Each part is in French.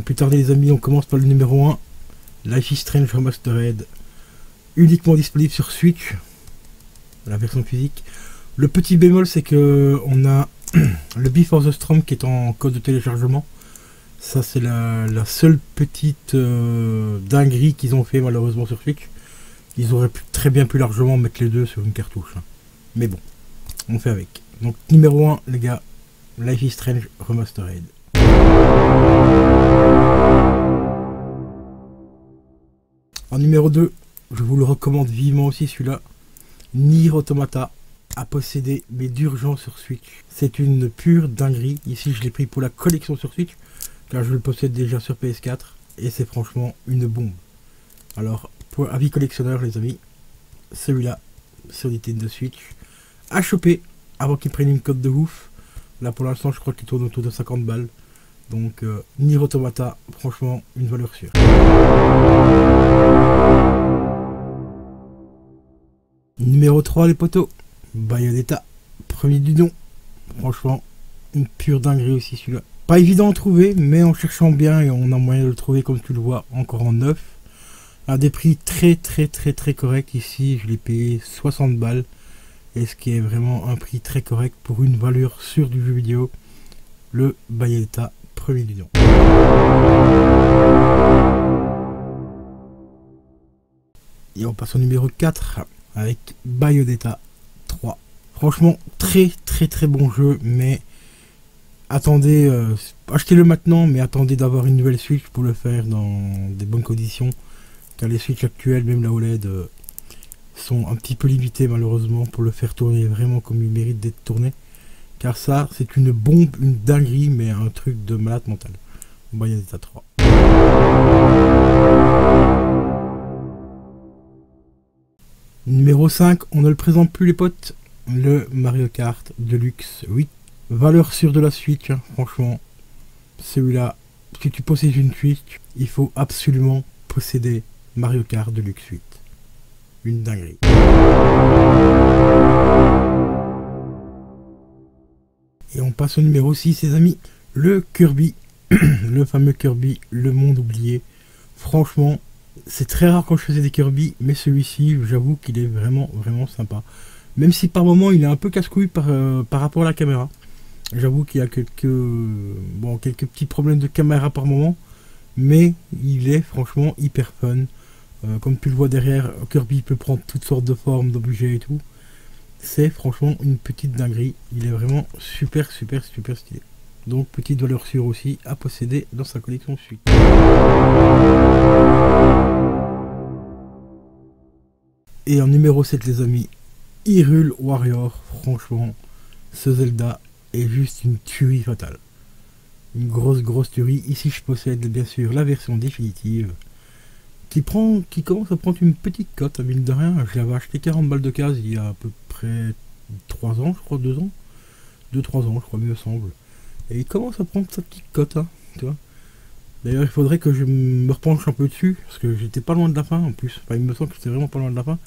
sans plus tarder les amis, on commence par le numéro 1. Life is Strange Remastered. Uniquement disponible sur Switch. La version physique. Le petit bémol c'est que on a le Before the Storm qui est en code de téléchargement. Ça c'est la seule petite dinguerie qu'ils ont fait malheureusement sur Switch. Ils auraient très bien pu largement mettre les deux sur une cartouche. Hein. Mais bon, on fait avec. Donc numéro 1 les gars, Life is Strange Remastered. En numéro 2, je vous le recommande vivement aussi celui-là. Nier Automata à posséder mais d'urgence sur Switch. C'est une pure dinguerie. Ici je l'ai pris pour la collection sur Switch car je le possède déjà sur PS4 et c'est franchement une bombe. Alors pour avis collectionneur les amis, celui-là sur Nintendo Switch à choper avant qu'il prenne une cote de ouf. Là pour l'instant je crois qu'il tourne autour de 50 balles. Donc Nier Automata, franchement une valeur sûre. Numéro 3 les potos, Bayonetta, premier du nom. Franchement une pure dinguerie aussi celui-là. Pas évident à trouver mais en cherchant bien et on a moyen de le trouver comme tu le vois encore en neuf. À des prix très corrects. Ici je l'ai payé 60 balles. Et ce qui est vraiment un prix très correct pour une valeur sûre du jeu vidéo. Le Bayonetta premier du nom. Et on passe au numéro 4 avec Bayonetta 3. Franchement très bon jeu mais attendez, achetez-le maintenant mais attendez d'avoir une nouvelle Switch pour le faire dans des bonnes conditions car les Switch actuelles, même la OLED, sont un petit peu limitées malheureusement pour le faire tourner vraiment comme il mérite d'être tourné. Car ça, c'est une bombe, une dinguerie, mais un truc de malade mental. Bayonetta 3. Numéro 5, on ne le présente plus les potes. Le Mario Kart Deluxe 8. Valeur sûre de la Switch, hein, franchement. Celui-là, si tu possèdes une Switch, il faut absolument posséder Mario Kart Deluxe 8. Une dinguerie. Et on passe au numéro 6 les amis, le Kirby, le fameux Kirby, le monde oublié. Franchement, c'est très rare quand je faisais des Kirby, mais celui-ci, j'avoue qu'il est vraiment sympa. Même si par moment il est un peu casse-couille par rapport à la caméra. J'avoue qu'il y a quelques petits problèmes de caméra par moment, mais il est franchement hyper fun. Comme tu le vois derrière, Kirby peut prendre toutes sortes de formes, d'objets et tout. C'est franchement une petite dinguerie. Il est vraiment super stylé. Donc petite valeur sûre aussi à posséder dans sa collection suite. Et en numéro 7 les amis, Hyrule Warrior. Franchement, ce Zelda est juste une tuerie fatale. Une grosse tuerie. Ici je possède bien sûr la version définitive. Qui commence à prendre une petite cote, à mine de rien. Je l'avais acheté 40 balles de case il y a à peu près 3 ans, je crois, 2 ans. 2-3 ans, je crois, mieux semble. Et il commence à prendre sa petite cote, hein, tu vois. D'ailleurs, il faudrait que je me repenche un peu dessus, parce que j'étais pas loin de la fin en plus. Enfin, il me semble que j'étais vraiment pas loin de la fin.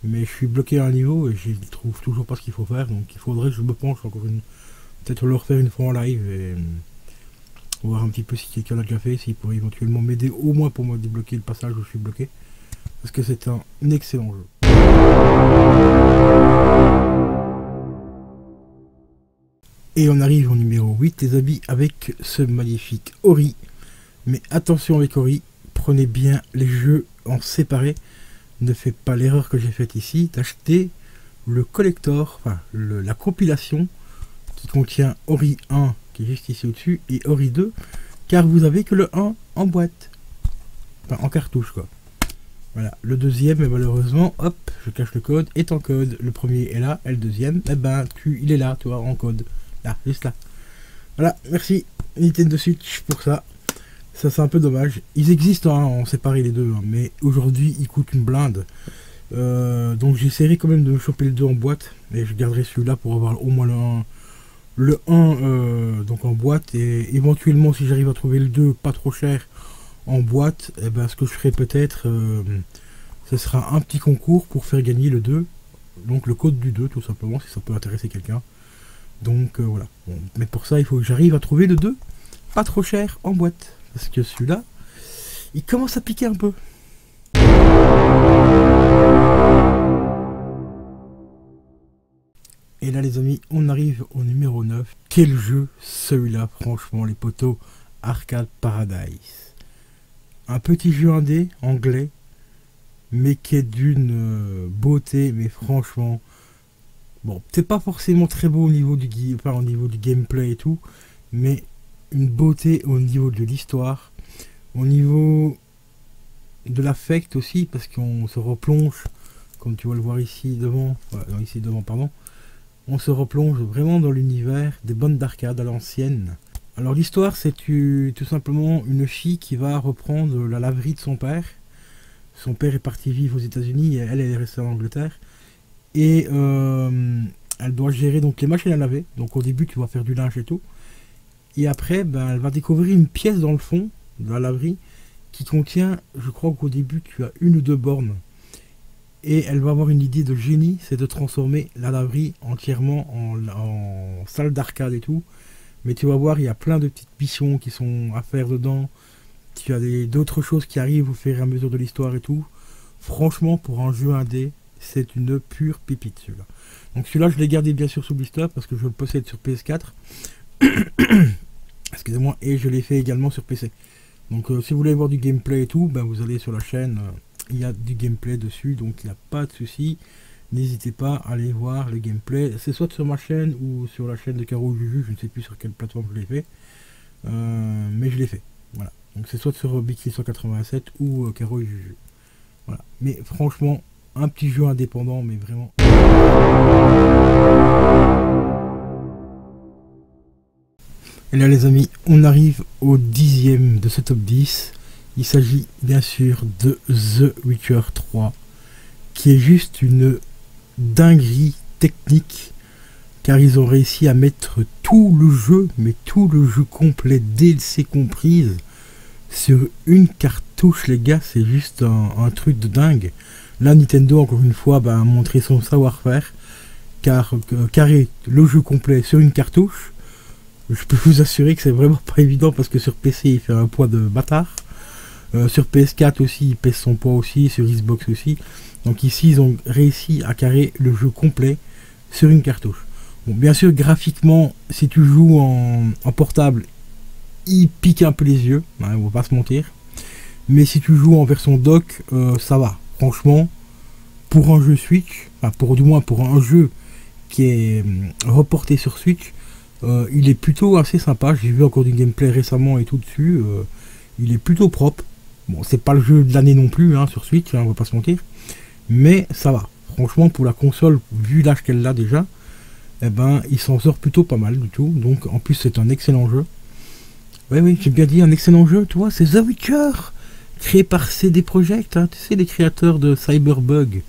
Mais je suis bloqué à un niveau et je trouve toujours pas ce qu'il faut faire. Donc il faudrait que je me penche encore une. Peut-être le refaire une fois en live et voir un petit peu si quelqu'un l'a déjà fait, s'il pourrait éventuellement m'aider au moins pour me débloquer le passage où je suis bloqué. Parce que c'est un excellent jeu. Et on arrive au numéro 8 les amis avec ce magnifique Ori. Mais attention avec Ori, prenez bien les jeux en séparé. Ne faites pas l'erreur que j'ai faite ici d'acheter le collector, enfin la compilation qui contient Ori 1 qui est juste ici au-dessus et Ori 2 car vous avez que le 1 en boîte, enfin en cartouche quoi. Voilà, le deuxième est malheureusement, hop, je cache le code, est en code. Le premier est là et le deuxième, eh ben il est là, tu vois, en code. Là, juste là. Voilà, merci Nintendo Switch pour ça. Ça c'est un peu dommage. Ils existent hein, en séparé les deux, hein, mais aujourd'hui ils coûtent une blinde. Donc j'essaierai quand même de choper le 2 en boîte, mais je garderai celui-là pour avoir au moins le 1 donc en boîte, et éventuellement si j'arrive à trouver le 2 pas trop cher en boîte, et ben ce que je ferai peut-être ce sera un petit concours pour faire gagner le 2, donc le code du 2 tout simplement, si ça peut intéresser quelqu'un. Donc voilà, bon, mais pour ça il faut que j'arrive à trouver le 2 pas trop cher en boîte. parce que celui-là, il commence à piquer un peu. Et là les amis, on arrive au numéro 9. Quel jeu celui-là, franchement les potos, Arcade Paradise. Un petit jeu indé, anglais, mais qui est d'une beauté, mais franchement, bon, peut-être pas forcément très beau au niveau au niveau du gameplay et tout, mais une beauté au niveau de l'histoire, au niveau de l'affect aussi, parce qu'on se replonge, comme tu vas le voir ici devant, ici devant, pardon, on se replonge vraiment dans l'univers des bandes d'arcade à l'ancienne. Alors l'histoire, c'est tout simplement une fille qui va reprendre la laverie de son père. Son père est parti vivre aux États-Unis et elle est restée en Angleterre. Et elle doit gérer donc les machines à laver. Donc au début, tu vas faire du linge et tout. Et après, ben, elle va découvrir une pièce dans le fond de la laverie qui contient, je crois qu'au début, tu as 1 ou 2 bornes. Et elle va avoir une idée de génie, c'est de transformer la laverie entièrement en salle d'arcade et tout. Mais tu vas voir, il y a plein de petites missions qui sont à faire dedans. Tu as d'autres choses qui arrivent au fur et à mesure de l'histoire et tout. Franchement, pour un jeu indé, c'est une pure pépite celui-là. Donc celui-là, je l'ai gardé bien sûr sous blister parce que je le possède sur PS4. Excusez-moi, et je l'ai fait également sur PC. Donc si vous voulez voir du gameplay et tout, ben, vous allez sur la chaîne. Il y a du gameplay dessus, donc il n'y a pas de souci. N'hésitez pas à aller voir le gameplay. C'est soit sur ma chaîne ou sur la chaîne de Caro Juju. Je ne sais plus sur quelle plateforme je l'ai fait. Mais je l'ai fait. Voilà. Donc c'est soit sur Bixi 187 ou Caro Juju. Voilà. Mais franchement, un petit jeu indépendant, mais vraiment. Et là les amis, on arrive au 10e de ce top 10. Il s'agit bien sûr de The Witcher 3, qui est juste une dinguerie technique, car ils ont réussi à mettre tout le jeu, mais tout le jeu complet, DLC comprise, sur une cartouche les gars, c'est juste un truc de dingue. Là Nintendo encore une fois a montré son savoir-faire, car carrer le jeu complet sur une cartouche, je peux vous assurer que c'est vraiment pas évident, parce que sur PC il fait un poids de bâtard. Sur PS4 aussi, il pèse son poids aussi, sur Xbox aussi. Donc ici, ils ont réussi à carrer le jeu complet sur une cartouche. Bon, bien sûr, graphiquement, si tu joues en portable, il pique un peu les yeux, hein, on va pas se mentir. Mais si tu joues en version dock, ça va. Franchement, pour un jeu Switch, enfin du moins pour un jeu qui est reporté sur Switch, il est plutôt assez sympa. J'ai vu encore du gameplay récemment et tout dessus. Il est plutôt propre. Bon, c'est pas le jeu de l'année non plus hein, sur Switch, hein, on va pas se mentir. Mais ça va. Franchement, pour la console, vu l'âge qu'elle a déjà, eh ben, il s'en sort plutôt pas mal du tout. Donc, en plus, c'est un excellent jeu. Oui, j'ai bien dit un excellent jeu, tu vois. C'est The Witcher, créé par CD Projekt, hein, tu sais, les créateurs de Cyberbug.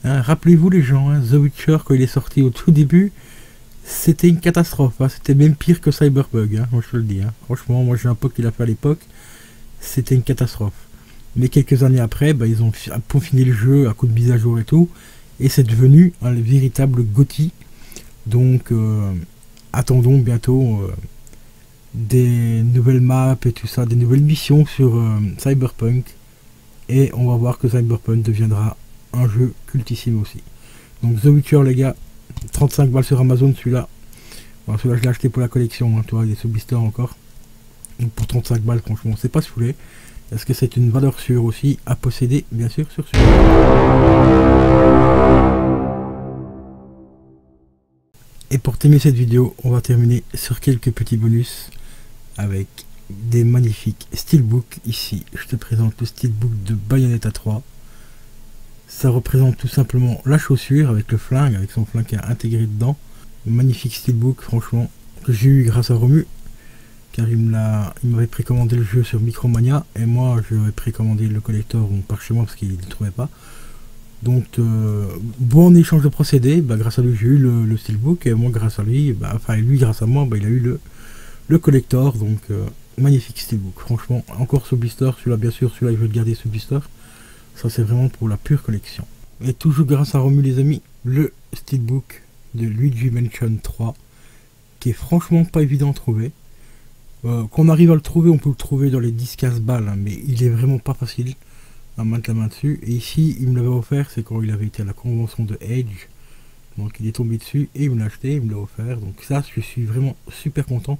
Hein, rappelez-vous les gens, hein, The Witcher, quand il est sorti au tout début, c'était une catastrophe. Hein, c'était même pire que Cyberbug, hein, moi je te le dis. Hein. Franchement, moi j'ai un pote qui l'a fait à l'époque. C'était une catastrophe. Mais quelques années après, ils ont peaufiné le jeu à coup de mise à jour et tout. Et c'est devenu un véritable GOTY. Donc, attendons bientôt des nouvelles maps et tout ça, des nouvelles missions sur Cyberpunk. Et on va voir que Cyberpunk deviendra un jeu cultissime aussi. Donc, The Witcher, les gars, 35 balles sur Amazon, celui-là. Bon, celui-là, je l'ai acheté pour la collection, hein, tu vois, il est sous blister encore. Donc pour 35 balles, franchement, c'est pas saoulé. Est-ce que c'est une valeur sûre aussi à posséder, bien sûr, sur celui-là. Et pour terminer cette vidéo, on va terminer sur quelques petits bonus avec des magnifiques steelbooks. Ici, je te présente le steelbook de Bayonetta 3. Ça représente tout simplement la chaussure avec le flingue, avec son flingue qui est intégré dedans. Magnifique steelbook, franchement, que j'ai eu grâce à Romu. Car il m'avait précommandé le jeu sur Micromania et moi je vais précommandé le collector par chez moi parce qu'il ne le trouvait pas. Donc bon échange de procédés, grâce à lui j'ai eu le steelbook et moi grâce à lui, lui grâce à moi, il a eu le collector. Donc magnifique steelbook, franchement encore sous blister, celui-là bien sûr, celui-là je vais le garder sous blister. Ça c'est vraiment pour la pure collection. Et toujours grâce à Romu les amis, le steelbook de Luigi Mansion 3 qui est franchement pas évident à trouver. Qu'on arrive à le trouver, on peut le trouver dans les 10-15 balles, hein, mais il est vraiment pas facile à mettre la main dessus. Et ici, il me l'avait offert, c'est quand il avait été à la convention de Edge. Donc il est tombé dessus et il me l'a acheté, il me l'a offert. Donc ça, je suis vraiment super content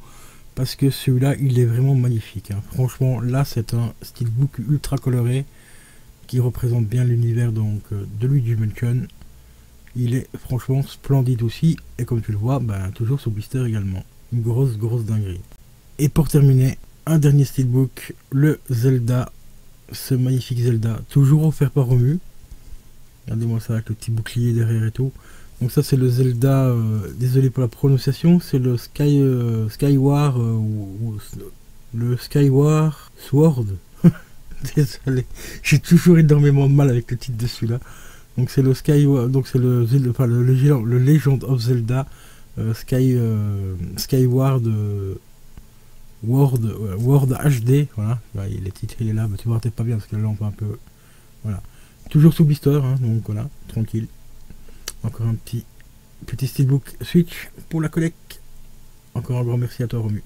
parce que celui-là, il est vraiment magnifique, hein. Franchement, là, c'est un steelbook ultra coloré qui représente bien l'univers donc de Luigi Mansion. Il est franchement splendide aussi. Et comme tu le vois, ben, toujours sur blister également. Une grosse dinguerie. Et pour terminer, un dernier steelbook, le Zelda. Ce magnifique Zelda, toujours offert par Romu. Regardez-moi ça avec le petit bouclier derrière et tout. Donc ça c'est le Zelda, désolé pour la prononciation, c'est le Skyward le Skyward Sword. Désolé, j'ai toujours énormément de mal avec le titre de celui-là. Donc c'est le Skyward, donc c'est le Legend of Zelda Skyward World HD, voilà. Les titres il est là, mais tu vois peut-être pas bien parce que la lampe un peu, voilà. Toujours sous blister, hein, donc voilà, tranquille. Encore un petit steelbook Switch pour la collecte. Encore un grand merci à toi Romu.